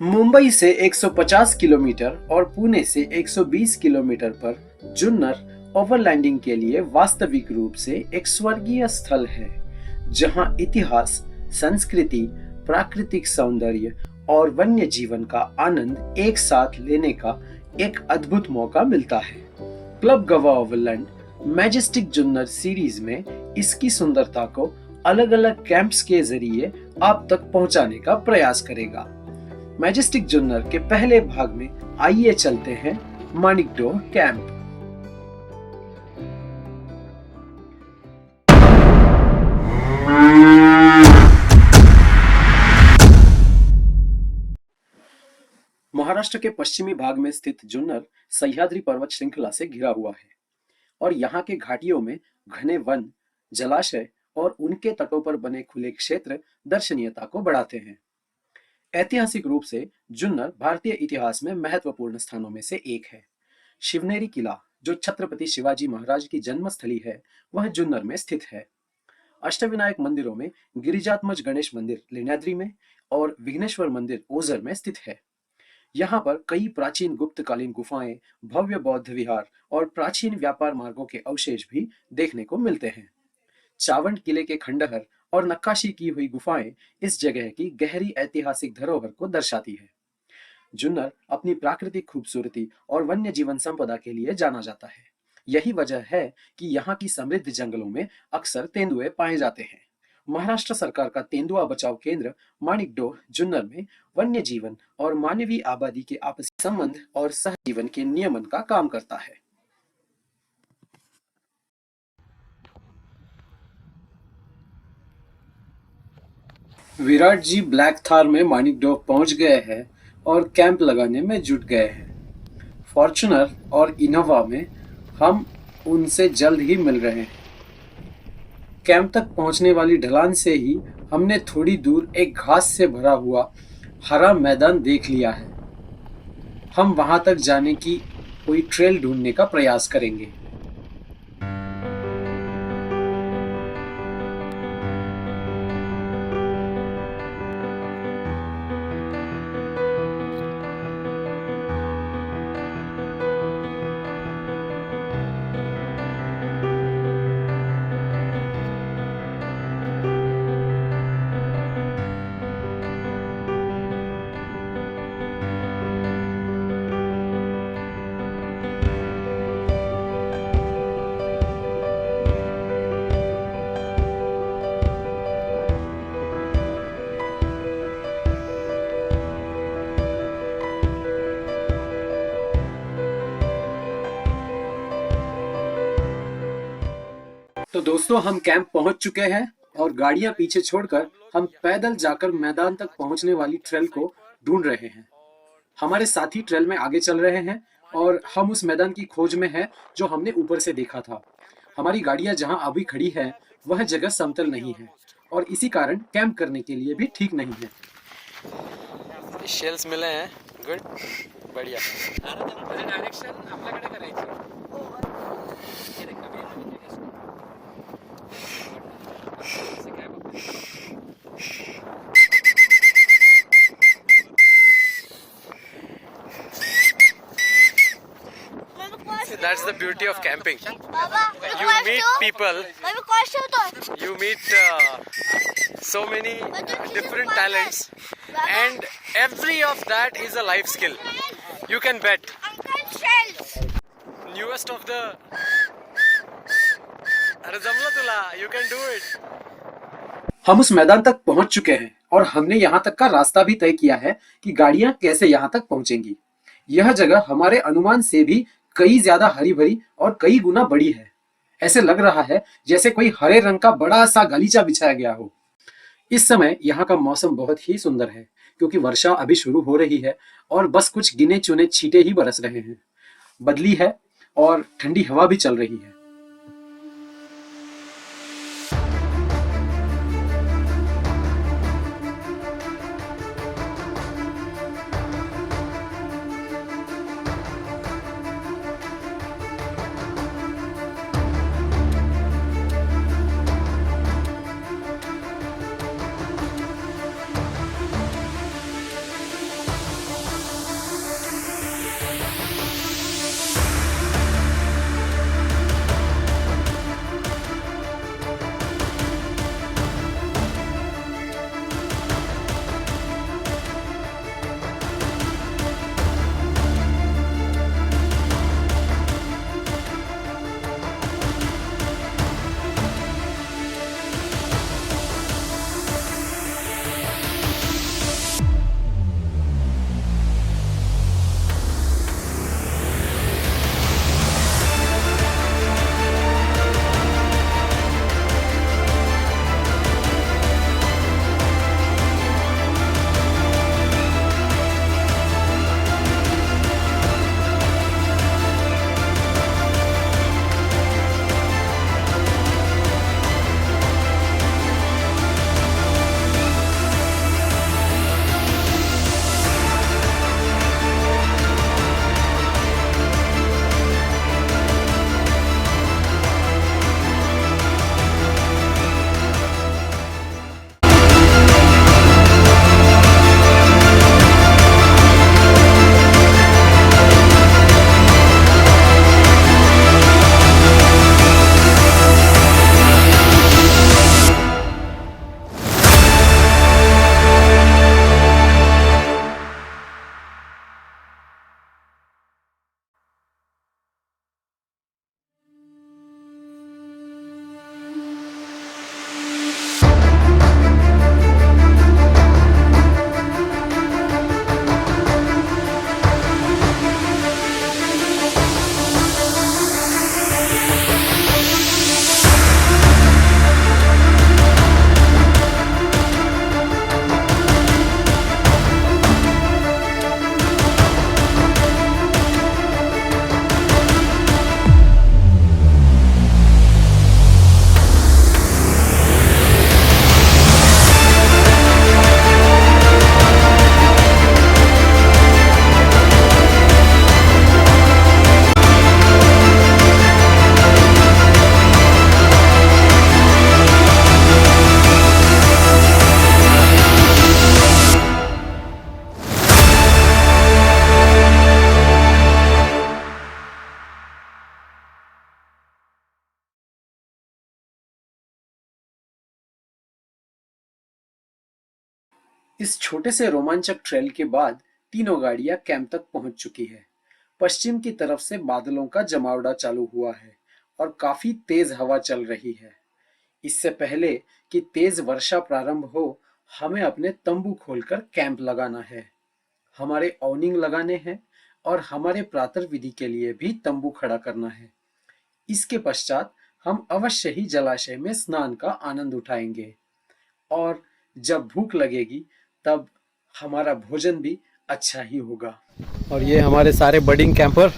मुंबई से 150 किलोमीटर और पुणे से 120 किलोमीटर पर जुन्नर ओवरलैंडिंग के लिए वास्तविक रूप से एक स्वर्गीय स्थल है, जहां इतिहास, संस्कृति, प्राकृतिक सौंदर्य और वन्य जीवन का आनंद एक साथ लेने का एक अद्भुत मौका मिलता है। क्लब गवा ओवरलैंड मैजेस्टिक जुन्नर सीरीज में इसकी सुंदरता को अलग अलग कैंप्स के जरिए आप तक पहुंचाने का प्रयास करेगा। मैजेस्टिक जुन्नर के पहले भाग में आइए चलते हैं मानिकडोह कैंप। महाराष्ट्र के पश्चिमी भाग में स्थित जुन्नर सह्याद्री पर्वत श्रृंखला से घिरा हुआ है और यहाँ के घाटियों में घने वन, जलाशय और उनके तटों पर बने खुले क्षेत्र दर्शनीयता को बढ़ाते हैं। ऐतिहासिक रूप से जुन्नर भारतीय इतिहास में महत्वपूर्ण स्थानों में से एक है। शिवनेरी किला, जो छत्रपति शिवाजी महाराज की जन्मस्थली है, वह जुन्नर में स्थित है। अष्टविनायक मंदिरों में गिरिजात्मज गणेश मंदिर लेण्याद्री में और विघ्नेश्वर मंदिर ओझर में स्थित है। यहाँ पर कई प्राचीन गुप्तकालीन गुफाएं, भव्य बौद्ध विहार और प्राचीन व्यापार मार्गों के अवशेष भी देखने को मिलते हैं। चावंड किले के खंडहर और नक्काशी की हुई गुफाएं इस जगह की गहरी ऐतिहासिक धरोहर को दर्शाती है। जुन्नर अपनी प्राकृतिक खूबसूरती और वन्य जीवन संपदा के लिए जाना जाता है। यही वजह है कि यहाँ की समृद्ध जंगलों में अक्सर तेंदुए पाए जाते हैं। महाराष्ट्र सरकार का तेंदुआ बचाव केंद्र मानिकडोह जुन्नर में वन्य जीवन और मानवीय आबादी के आपसी संबंध और सहजीवन के नियमन का काम करता है। विराट जी ब्लैक थार में मानिकडोह पहुंच गए हैं और कैंप लगाने में जुट गए हैं। फॉर्च्यूनर और इनोवा में हम उनसे जल्द ही मिल रहे हैं। कैंप तक पहुंचने वाली ढलान से ही हमने थोड़ी दूर एक घास से भरा हुआ हरा मैदान देख लिया है। हम वहां तक जाने की कोई ट्रेल ढूंढने का प्रयास करेंगे। तो दोस्तों, हम कैंप पहुंच चुके हैं और गाड़ियां पीछे छोड़कर हम पैदल जाकर मैदान तक पहुंचने वाली ट्रेल को ढूंढ रहे हैं। हमारे साथी ट्रेल में आगे चल रहे हैं और हम उस मैदान की खोज में हैं जो हमने ऊपर से देखा था। हमारी गाड़ियां जहां अभी खड़ी है वह जगह समतल नहीं है और इसी कारण कैंप करने के लिए भी ठीक नहीं है। शेल्स मिले हैं, गुड, बढ़िया। डायरेक्शन आपल्याकडे करायची। That's the beauty of camping. You meet people. You meet so many different talents, and every of that is a life skill. You can bet. Newest of the. अरे जमलं तुला. You can do it. हम उस मैदान तक पहुंच चुके हैं और हमने यहाँ तक का रास्ता भी तय किया है कि गाड़ियां कैसे यहाँ तक पहुंचेंगी। यह जगह हमारे अनुमान से भी कई ज्यादा हरी भरी और कई गुना बड़ी है। ऐसे लग रहा है जैसे कोई हरे रंग का बड़ा सा गलीचा बिछाया गया हो। इस समय यहाँ का मौसम बहुत ही सुंदर है क्योंकि वर्षा अभी शुरू हो रही है और बस कुछ गिने चुने छींटे ही बरस रहे हैं। बदली है और ठंडी हवा भी चल रही है। इस छोटे से रोमांचक ट्रेल के बाद तीनों गाड़ियां कैंप तक पहुंच चुकी है। पश्चिम की तरफ से बादलों का जमावड़ा चालू हुआ है और काफी तेज हवा चल रही है। इससे पहले कि तेज वर्षा प्रारंभ हो, हमें अपने तंबू खोलकर कैंप लगाना है। हमारे औनिंग लगाने हैं और हमारे प्रातः विधि के लिए भी तंबू खड़ा करना है। इसके पश्चात हम अवश्य ही जलाशय में स्नान का आनंद उठाएंगे और जब भूख लगेगी तब हमारा भोजन भी अच्छा ही होगा। और ये हमारे सारे बडिंग कैंपर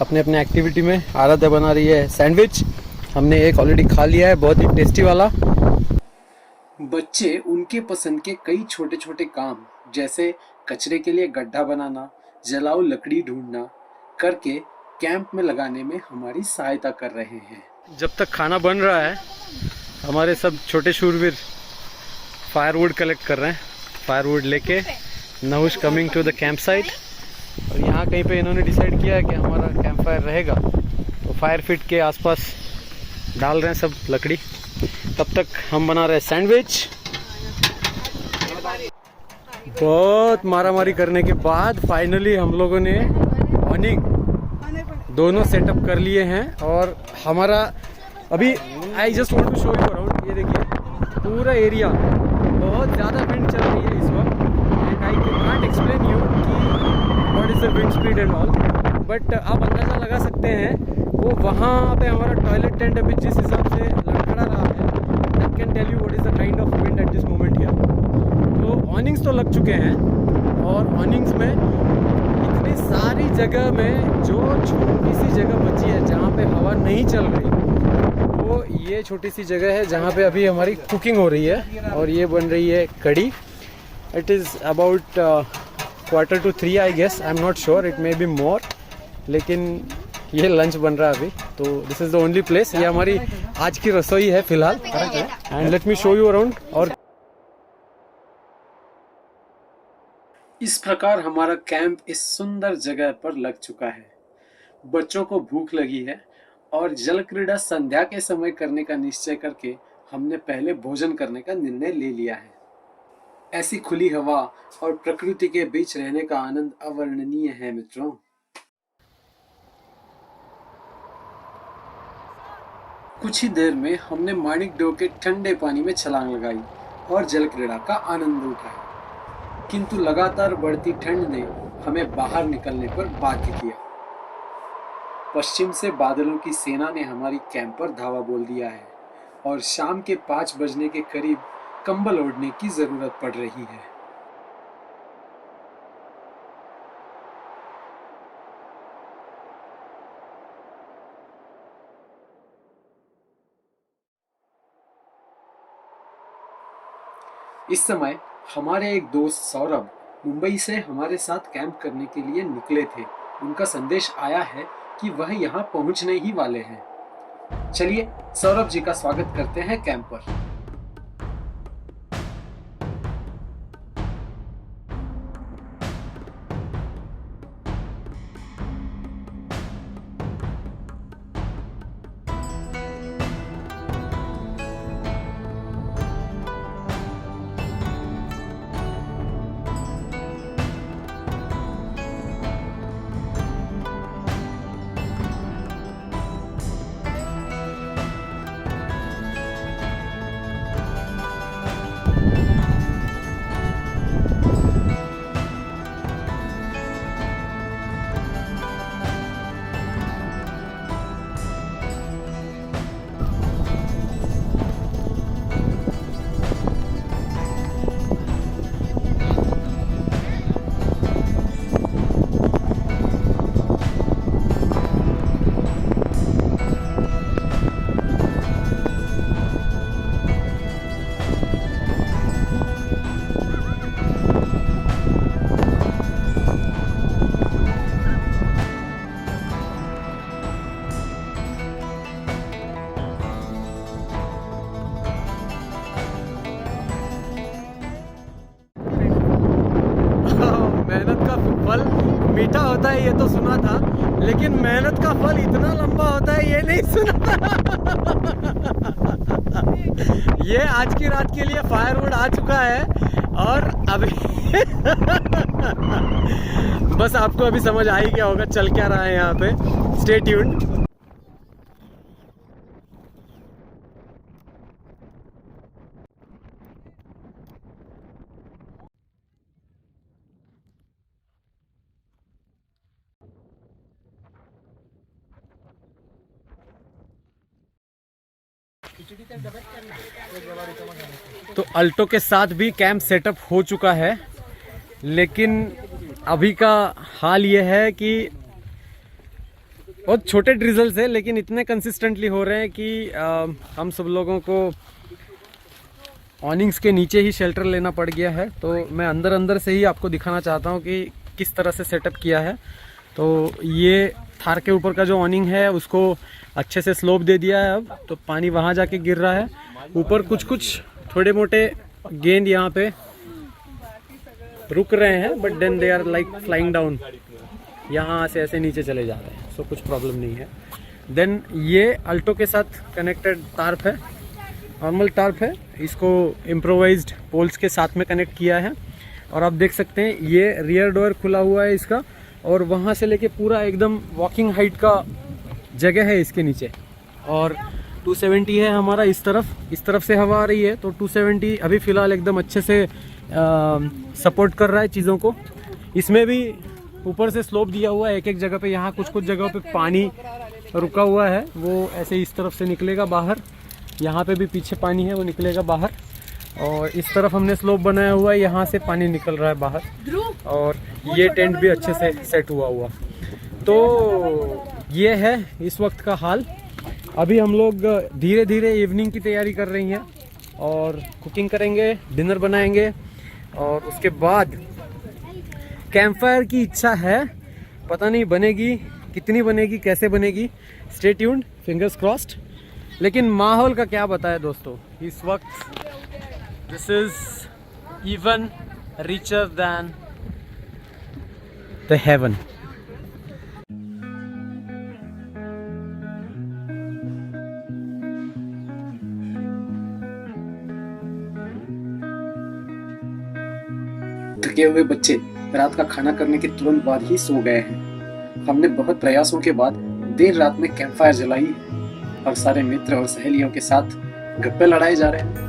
अपने अपने एक्टिविटी में। आराध्या बना रही है सैंडविच, हमने एक ऑलरेडी खा लिया है, बहुत ही टेस्टी वाला। बच्चे उनके पसंद के कई छोटे छोटे काम जैसे कचरे के लिए गड्ढा बनाना, जलाऊ लकड़ी ढूंढना करके कैंप में लगाने में हमारी सहायता कर रहे हैं। जब तक खाना बन रहा है हमारे सब छोटे शूरवीर फायरवुड कलेक्ट कर रहे हैं। फायरवुड लेके Nahush coming to the camp site. और यहाँ कहीं पे इन्होंने डिसाइड किया है कि हमारा कैंप फायर रहेगा, तो फायर फिट के आसपास डाल रहे हैं सब लकड़ी। तब तक हम बना रहे हैं सैंडविच। बहुत मारामारी करने के बाद फाइनली हम लोगों ने ऑनिंग दोनों सेटअप कर लिए हैं। और हमारा अभी I just want to show you around. ये देखिए पूरा एरिया, बहुत ज़्यादा विंड चल रही है इस वक्त and I can not explain you कि what is the wind speed and all, but आप अंदाज़ा लगा सकते हैं वो वहाँ पे हमारा टॉयलेट टेंट अभी जिस हिसाब से लड़खड़ा रहा है, that can tell you what is the kind of wind at this moment here. तो ऑनिंग्स तो लग चुके हैं और ऑनिंग्स में इतनी सारी जगह में जो छोटी सी जगह बची है जहाँ पे हवा नहीं चल रही, वो ये छोटी सी जगह है जहाँ पे अभी हमारी कुकिंग हो रही है। और ये बन रही है कड़ी। It is about 2:45 I guess, I am not sure, it may be more, लेकिन ये लंच बन रहा है अभी। तो this is the only place, ये हमारी आज की रसोई है फिलहाल। And let me show you around. और इस प्रकार हमारा कैंप इस सुंदर जगह पर लग चुका है। बच्चों को भूख लगी है और जल क्रीड़ा संध्या के समय करने का निश्चय करके हमने पहले भोजन करने का निर्णय ले लिया है। ऐसी खुली हवा और प्रकृति के बीच रहने का आनंद अवर्णनीय है मित्रों। कुछ ही देर में हमने माणिकडोह के ठंडे पानी में छलांग लगाई और जल क्रीड़ा का आनंद उठाया, किंतु लगातार बढ़ती ठंड ने हमें बाहर निकलने पर बाध्य किया। पश्चिम से बादलों की सेना ने हमारी कैंप पर धावा बोल दिया है और शाम के 5 बजने के करीब कंबल ओढ़ने की जरूरत पड़ रही है। इस समय हमारे एक दोस्त सौरभ मुंबई से हमारे साथ कैंप करने के लिए निकले थे। उनका संदेश आया है कि वह यहाँ पहुँचने ही वाले हैं। चलिए सौरभ जी का स्वागत करते हैं कैंप पर। मीठा होता है ये तो सुना था, लेकिन मेहनत का फल इतना लंबा होता है ये नहीं सुना था। ये आज की रात के लिए फायरवुड आ चुका है और अभी बस आपको अभी समझ आ ही गया होगा चल क्या रहा है यहाँ पे। Stay tuned. तो अल्टो के साथ भी कैंप सेटअप हो चुका है, लेकिन अभी का हाल ये है कि बहुत छोटे ड्रिजल्स है लेकिन इतने कंसिस्टेंटली हो रहे हैं कि हम सब लोगों को ऑनिंग्स के नीचे ही शेल्टर लेना पड़ गया है। तो मैं अंदर अंदर से ही आपको दिखाना चाहता हूँ कि किस तरह से सेटअप किया है। तो ये थार के ऊपर का जो ऑनिंग है उसको अच्छे से स्लोप दे दिया है, अब तो पानी वहाँ जाके गिर रहा है। ऊपर कुछ कुछ थोड़े मोटे गेंद यहाँ पे रुक रहे हैं, but then they are like flying down, यहाँ से ऐसे नीचे चले जा रहे हैं, सो कुछ प्रॉब्लम नहीं है। देन ये अल्टो के साथ कनेक्टेड टार्प है, नॉर्मल टार्प है, इसको इम्प्रोवाइज्ड पोल्स के साथ में कनेक्ट किया है। और आप देख सकते हैं ये रियर डोर खुला हुआ है इसका, और वहाँ से लेके पूरा एकदम वॉकिंग हाइट का जगह है इसके नीचे। और 270 है हमारा, इस तरफ से हवा आ रही है, तो 270 अभी फ़िलहाल एकदम अच्छे से सपोर्ट कर रहा है चीज़ों को। इसमें भी ऊपर से स्लोप दिया हुआ है, एक एक जगह पे, यहाँ कुछ जगहों पे पानी रुका हुआ है, वो ऐसे इस तरफ से निकलेगा बाहर। यहाँ पे भी पीछे पानी है, वो निकलेगा बाहर। और इस तरफ हमने स्लोप बनाया हुआ है, यहाँ से पानी निकल रहा है बाहर। और ये टेंट भी अच्छे से सेट हुआ। तो ये है इस वक्त का हाल। अभी हम लोग धीरे धीरे इवनिंग की तैयारी कर रही हैं और कुकिंग करेंगे, डिनर बनाएंगे, और उसके बाद कैंप फायर की इच्छा है, पता नहीं बनेगी कितनी बनेगी, कैसे बनेगी, स्टे ट्यून्ड, फिंगर्स क्रॉस्ड। लेकिन माहौल का क्या बताए दोस्तों, इस वक्त this is even richer than the heaven. थके हुए बच्चे रात का खाना करने के तुरंत बाद ही सो गए हैं। हमने बहुत प्रयासों के बाद देर रात में कैंप फायर जलाई है और सारे मित्र और सहेलियों के साथ गप्पे लड़ाए जा रहे हैं।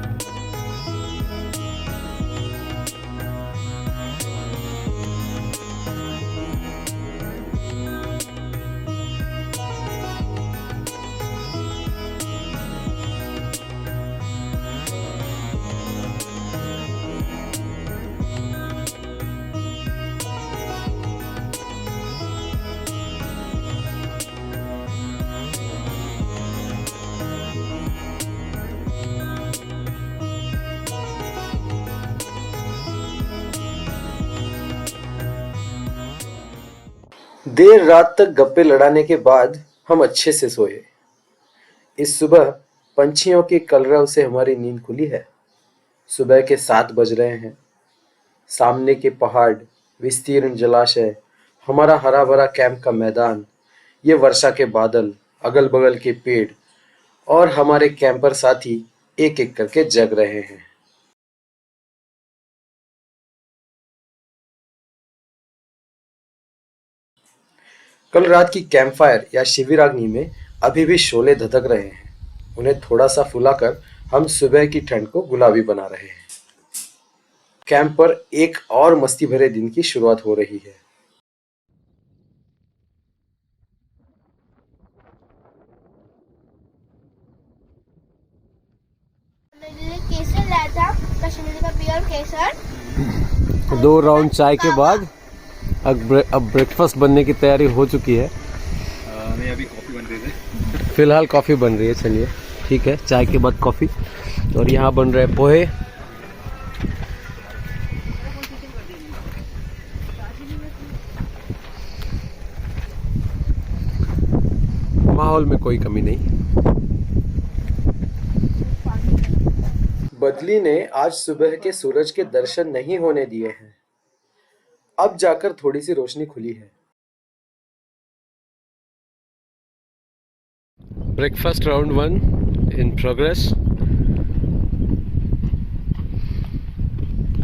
देर रात तक गप्पे लड़ाने के बाद हम अच्छे से सोए। इस सुबह पंछियों के कलरव से हमारी नींद खुली है। सुबह के 7 बज रहे हैं। सामने के पहाड़, विस्तीर्ण जलाशय, हमारा हरा भरा कैंप का मैदान, ये वर्षा के बादल, अगल बगल के पेड़ और हमारे कैंपर साथी एक एक करके जग रहे हैं। कल रात की कैंप फायर या शिविराग्नि में अभी भी शोले धधक रहे हैं। उन्हें थोड़ा सा फुलाकर हम सुबह की ठंड को गुलाबी बना रहे हैं। कैंप पर एक और मस्ती भरे दिन की शुरुआत हो रही है। केसर लाया था, कश्मीरी का प्योर केसर। 2 राउंड चाय के बाद अब ब्रेकफास्ट बनने की तैयारी हो चुकी है। नहीं, अभी कॉफी बन रही है। फिलहाल कॉफ़ी बन रही है, चलिए ठीक है, चाय के बाद कॉफ़ी। और यहाँ बन रहे हैं पोहे, माहौल में कोई कमी नहीं। बदली ने आज सुबह के सूरज के दर्शन नहीं होने दिए हैं। अब जाकर थोड़ी सी रोशनी खुली है। Breakfast round 1 in progress.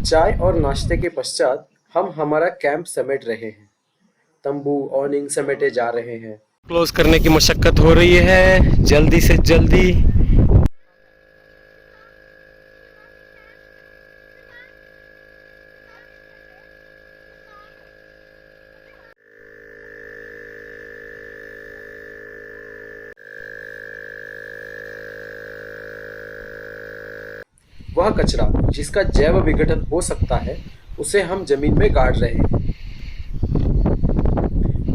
चाय और नाश्ते के पश्चात हम हमारा कैंप समेट रहे हैं। तंबू औनिंग समेटे जा रहे हैं। क्लोज करने की मशक्कत हो रही है जल्दी से जल्दी। वह कचरा जिसका जैव विघटन हो सकता है उसे हम जमीन में गाड़ रहे हैं।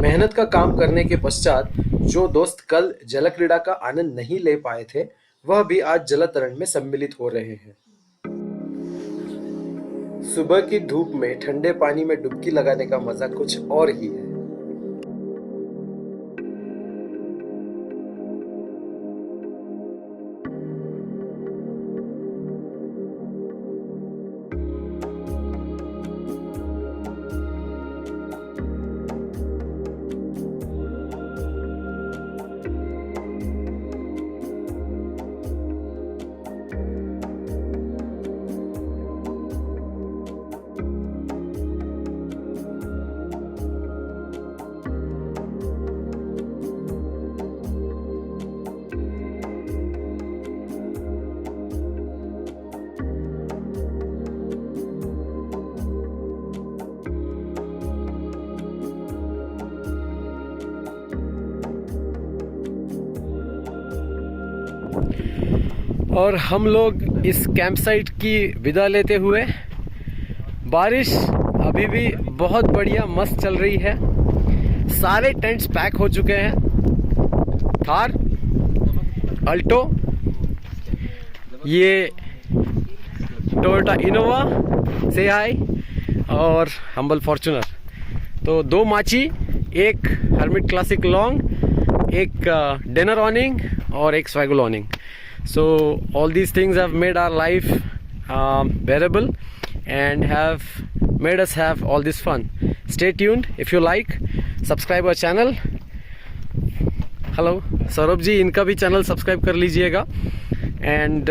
मेहनत का काम करने के पश्चात जो दोस्त कल जल क्रीड़ा का आनंद नहीं ले पाए थे वह भी आज जलतरण में सम्मिलित हो रहे हैं। सुबह की धूप में ठंडे पानी में डुबकी लगाने का मजा कुछ और ही है। और हम लोग इस कैंप साइट की विदा लेते हुए, बारिश अभी भी बहुत बढ़िया मस्त चल रही है। सारे टेंट्स पैक हो चुके हैं। थार, अल्टो, ये टोयोटा इनोवा से हाय और हम्बल फॉर्च्यूनर। तो 2 माची, एक हर्मिट क्लासिक लॉन्ग, एक डिनर ऑनिंग और एक स्वैगल ऑनिंग. So all these things have made our life bearable and have made us have all this fun. Stay tuned. If you like, subscribe our channel. Hello, Saurabh ji, इनका भी channel subscribe कर लीजिएगा and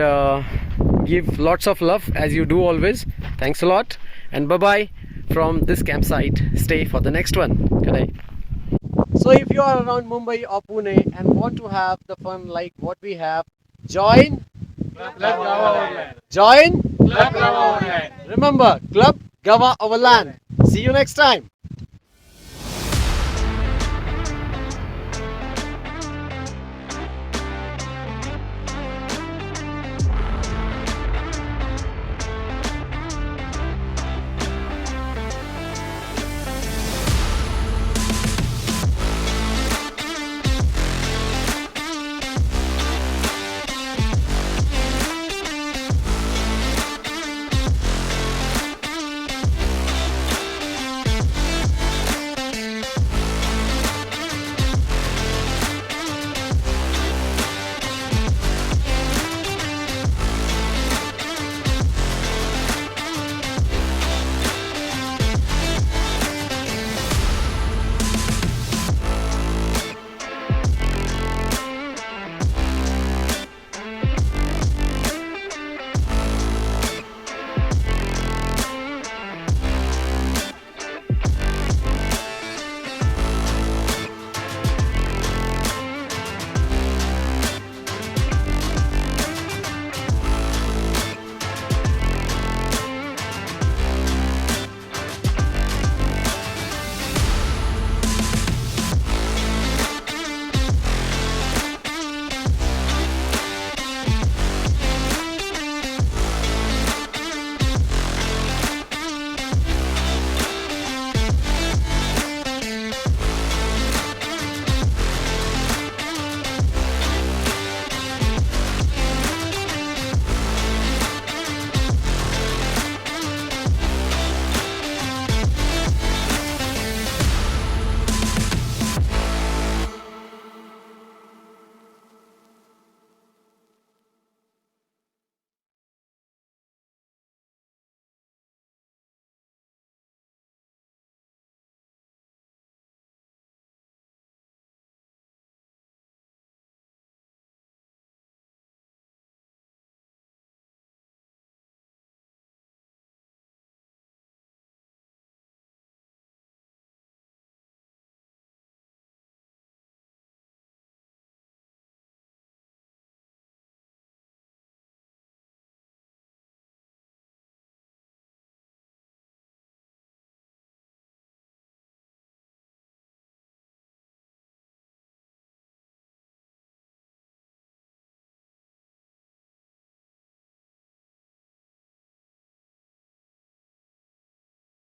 give lots of love as you do always. Thanks a lot and bye bye from this campsite. Stay for the next one. Good day. So if you are around Mumbai or Pune and want to have the fun like what we have, join Club Gava Overland. Join Club Gava Overland. Remember, Club Gava Overland. See you next time.